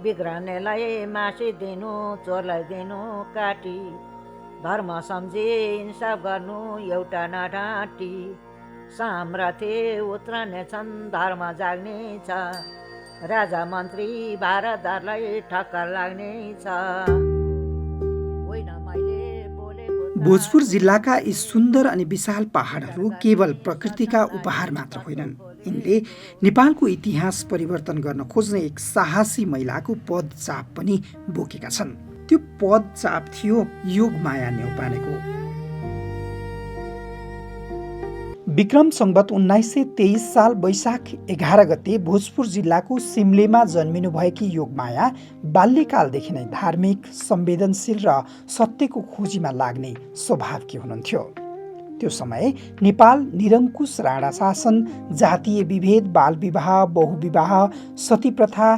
बिग्रनेलाई मासिदिनु, चोरलाई दिनु काटी, धर्म सम्झी इन्साफ गर्नु एउटा नडाँटी। साम्राज्य उत्रनेछन् धर्म जाग्नेछ, राजा मन्त्री भारतलाई ठक्कर लाग्नेछ। भोजपुर जिल्लाका यी सुन्दर अनि विशाल पहाडहरू केवल प्रकृतिका उपहार मात्र होइनन्, यिनले नेपालको इतिहास परिवर्तन गर्न खोज्ने एक साहसी महिलाको पदचाप पनि बोकेका छन्। त्यो पदचाप थियो योगमाया न्यौपानेको। विक्रम संवत 1923 साल वैशाख 11 गते भोजपुर जिल्लाको सिम्लेमा जन्मिनुभएकी योगमाया बाल्यकालदेखि नै धार्मिक, संवेदनशील र सत्यको खोजीमा लाग्ने स्वभावकी हुनुहुन्थ्यो। त्यो समय नेपाल निरङ्कुश राणा शासन, जातीय विभेद, बालविवाह, बहुविवाह, सती प्रथा,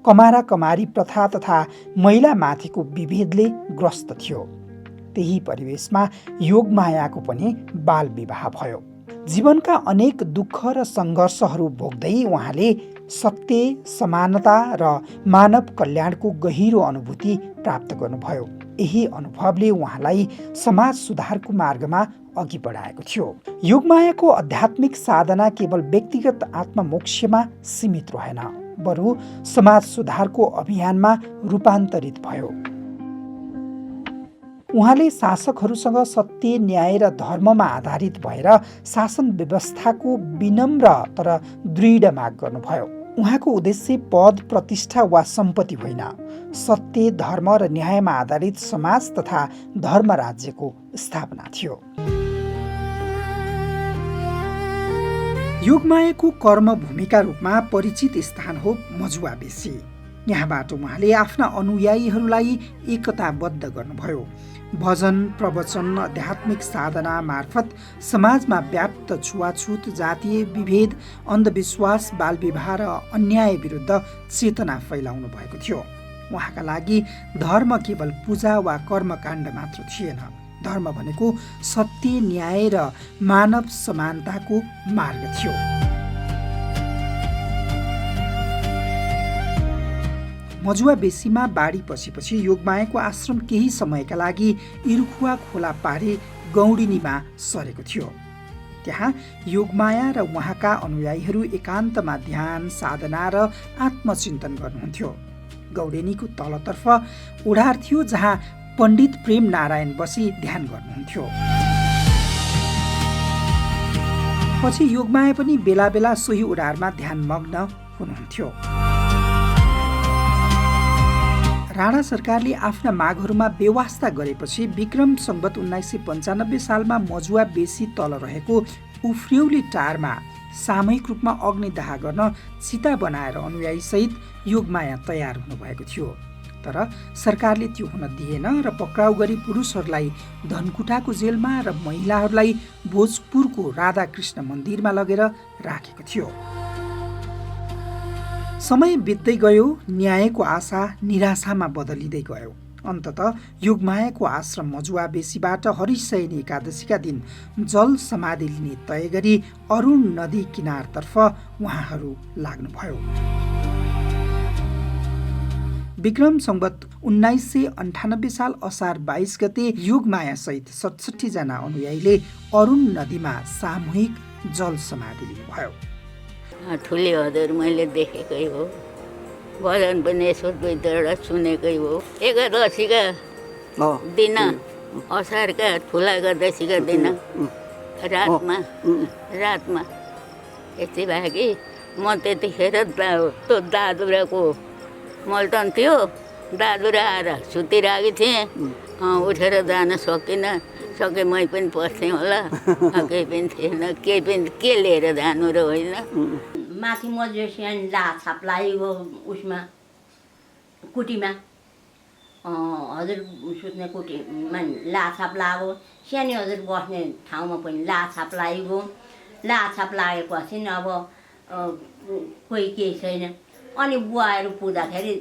कमारा कमारी प्रथा तथा महिलामाथिको विभेदले ग्रस्त थियो। त्यही परिवेशमा योगमायाको पनि बाल विवाह भयो। जीवनका अनेक दुःख र सङ्घर्षहरू भोग्दै उहाँले सत्य, समानता र मानव कल्याणको गहिरो अनुभूति प्राप्त गर्नुभयो। यही अनुभवले उहाँलाई समाज सुधारको मार्गमा अघि बढाएको थियो। योगमायाको आध्यात्मिक साधना केवल व्यक्तिगत आत्ममोक्षमा सीमित रहेन, बरु समाज सुधारको अभियानमा रूपान्तरित भयो। उहाँले शासकहरूसँग सत्य, न्याय र धर्ममा आधारित भएर शासन व्यवस्थाको विनम्र तर दृढ माग गर्नुभयो। उहाँको उद्देश्य पद, प्रतिष्ठा वा सम्पत्ति होइन, सत्य, धर्म र न्यायमा आधारित समाज तथा धर्म राज्यको स्थापना थियो। योगमायाको कर्मभूमिका रूपमा परिचित स्थान हो मजुवा बेसी। यहाँबाट उहाँले आफ्ना अनुयायीहरूलाई एकताबद्ध गर्नुभयो। भजन, प्रवचन, आध्यात्मिक साधना मार्फत समाजमा व्याप्त छुवाछुत, जातीय विभेद, अन्धविश्वास, बालविवाह र अन्याय विरुद्ध चेतना फैलाउनु भएको थियो। उहाँका लागि धर्म केवल पूजा वा कर्मकाण्ड मात्र थिएन, धर्म भनेको सत्य, न्याय र मानव समानताको मार्ग थियो। मजुवा बेसीमा बाढी पसेपछि योगमायाको आश्रम केही समयका लागि इरुखुवा खोला पारे गौडिनीमा सरेको थियो। त्यहाँ योगमाया र उहाँका अनुयायीहरू एकान्तमा ध्यान, साधना र आत्मचिन्तन गर्नुहुन्थ्यो। गौडिनीको तलतर्फ ओढार थियो जहाँ पण्डित प्रेम नारायण बसी ध्यान गर्नुहुन्थ्यो। पछि योगमाया पनि बेला बेला सोही ओढारमा ध्यानमग्न हुनुहुन्थ्यो। राणा सरकारले आफ्ना मागहरूमा बेवास्ता गरेपछि विक्रम संवत 1995 सालमा मजुवा बेसी तल रहेको उफ्रियौली टारमा सामूहिक रूपमा अग्निदाह गर्न चिता बनाएर अनुयायीसहित योगमाया तयार हुनुभएको थियो। तर सरकारले त्यो हुन दिएन र पक्राउ गरी पुरुषहरूलाई धनकुटाको जेलमा र महिलाहरूलाई भोजपुरको राधाकृष्ण मन्दिरमा लगेर राखेको थियो। समय बित्दै गयो, न्यायको आशा निराशामा बदलिँदै गयो। अन्ततः योगमायाको आश्रम मजुवा बेसीबाट हरिशयनी एकादशीका दिन जल समाधि लिने तय गरी अरुण नदी किनारतर्फ उहाँहरू लाग्नुभयो। विक्रम संवत 1998 साल असार 22 गते योगमाया सहित 67 जना अनुयायीले अरुण नदीमा सामूहिक जल समाधि लिनुभयो। ठुली हजुर मैले देखेकै हो, भजन पनि यसो दुई दुईवटा सुनेकै हो। एकादशीका दिन असारका ठुला एकादशीका दिन रातमा यति भयो कि म त्यतिखेर त्यो दादुराको मल्टन थियो, दादुरा आएर सुतिरहेको थिएँ, उठेर जान सकिनँ। सके मै पनि पस्थेँ होला, केही पनि थिएन, केही पनि के लिएर जानु र होइन। माथि मजुवा लाछाप लागेको उसमा कुटीमा हजुर सुत्ने कुटीमा लाछाप लाग्यो। सानी हजुर बस्ने ठाउँमा पनि लाछाप लागेको। लाछाप लागेपछि अब कोही केही छैन। अनि बुवाहरू पुग्दाखेरि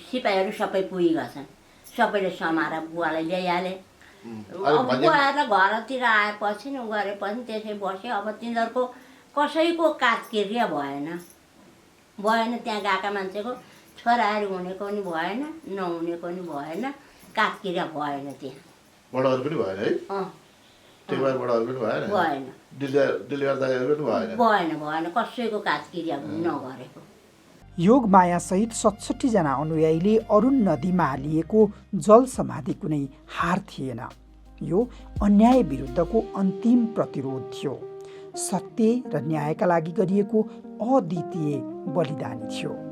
सिपाहीहरू सबै पुगेका छन्। सबैले समाएर बुवालाई ल्याइहाले। अब बुवाएर घरतिर आएपछि गरेपछि त्यसै बस्यो। अब तिनीहरूको कसैको काजक्रिया भएन। त्यहाँ गएका मान्छेको छोराहरू हुनेको पनि भएन, नहुनेको पनि भएन, काटकिरा भएन त्यहाँ। बडाहरू पनि भएन है? अँ टेकबार बडाहरू पनि भएन? भएन डिलिभर दाइहरू पनि भएन? भएन कसैको काटकिरा नगरेको। योगमायासहित 67 जना अनुयायीले अरुण नदीमा हालिएको जल समाधि कुनै हार थिएन। यो अन्याय विरुद्धको अन्तिम प्रतिरोध थियो। सत्य र न्यायका लागि गरिएको अद्वितीय बलिदानी थियो।